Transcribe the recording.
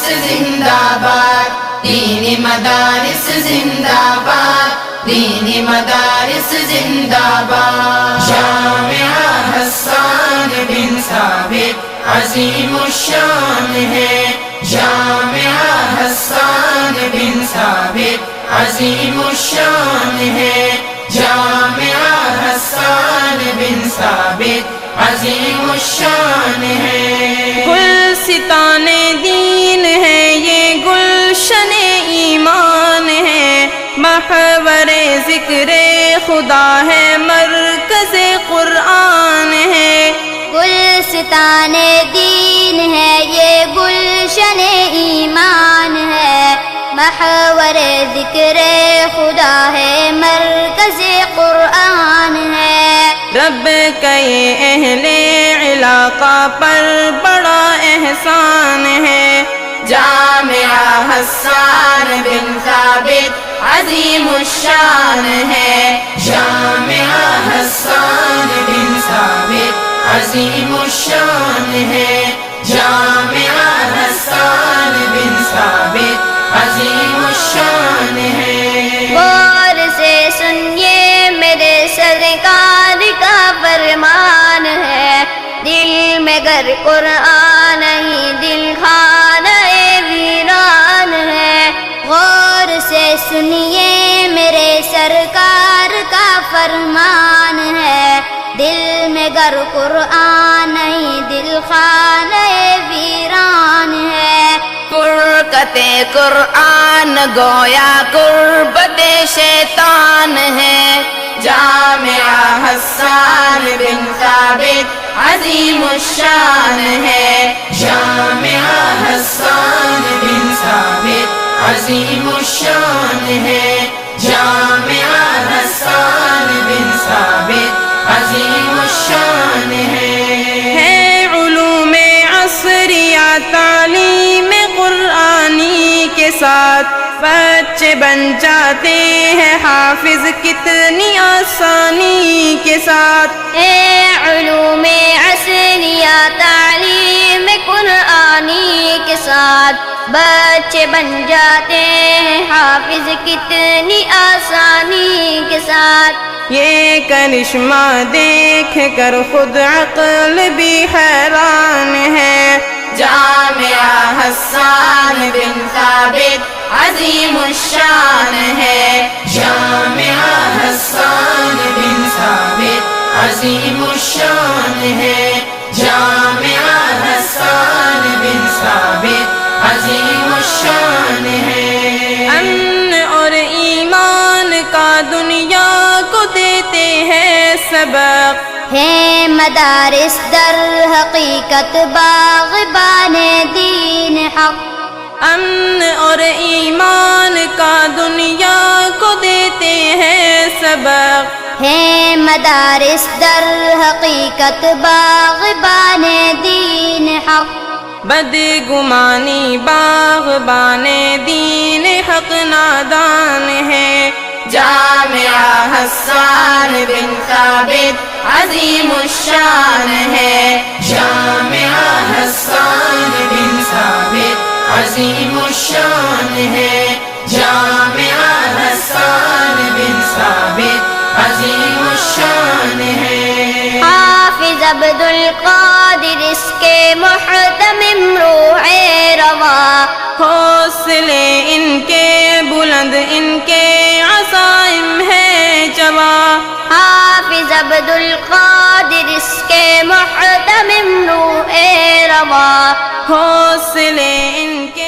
مدارس زندہ باد، دینی مدارس زندہ باد، دینی مدارس زندہ باد۔ جامعہ حسان بن ثابت عظیم الشان ہے، جامعہ حسان بن ثابت عظیم الشان ہے، جامعہ حسان بن ثابت عظیم الشان ہے۔ گلستان دین ہے یہ، گلشن ایمان ہے، محور ذکر خدا ہے، مرکز قرآن ہے۔ گلستان دین ہے یہ، گلشن ایمان ہے، محور ذکر خدا ہے، مرکز قرآن ہے۔ رب کا یہ اہل علاقہ پر بڑا احسان ہے، جامعہ حسان بن ثابت عظیم الشان ہے، جامعہ حسان بن ثابت عظیم الشان ہے، جامعہ حسان بن ثابت عظیم الشان ہے۔ غور سے سنیے میرے سرکار کا فرمان ہے، دل میں گر قرآن نہیں دل خانہ ویران ہے۔ غور سے سنیے میرے سرکار کا فرمان ہے، دل میں گر قرآن نہیں دل خانہ ویران ہے۔ فرقت قرآن گویا قربت شیطان ہے، جامعہ حسان بن ثابت عظیم الشان ہے، جامعہ حسان بن ثابت عظیم الشان ہے، جامعہ حسان بن ثابت عظیم الشان ہے۔ علوم عصریہ تعلیم قرآنی کے ساتھ بچے بن جاتے ہیں حافظ کتنی آسانی کے ساتھ۔ علوم عصریہ تعلیم قرآنی کے ساتھ بچے بن جاتے ہیں حافظ کتنی آسانی کے ساتھ۔ یہ کرشمہ دیکھ کر خود عقل بھی حیران ہے، جامعہ حسان بن ثابت عظیم الشان ہے، جامعہ حسان بن ثابت عظیم الشان ہے، جامعہ حسان بن ثابت عظیم الشان ہے۔ امن اور ایمان کا دنیا کو دیتے ہیں سبق، ہے مدارس در حقیقت باغبان دین حق۔ امن اور ایمان کا دنیا کو دیتے ہیں سبق، ہے مدارس در حقیقت باغبان دین حق۔ بدگمانی باغبان دین حق نادان ہے، جامعہ حسان بن ثابت عظیم الشان ہے، جامعہ حسان بن ثابت عظیم الشان ہے، جامعہ حسان بن ثابت عظیم الشان ہے۔ حافظ عبدالقادر اس کے محتمم روح روا، حوصلے ان کے بلند ان کے عزائم ہے جواں۔ حافظ عبدالقادر اس کے محتمم روح روا، حوصلے ان کے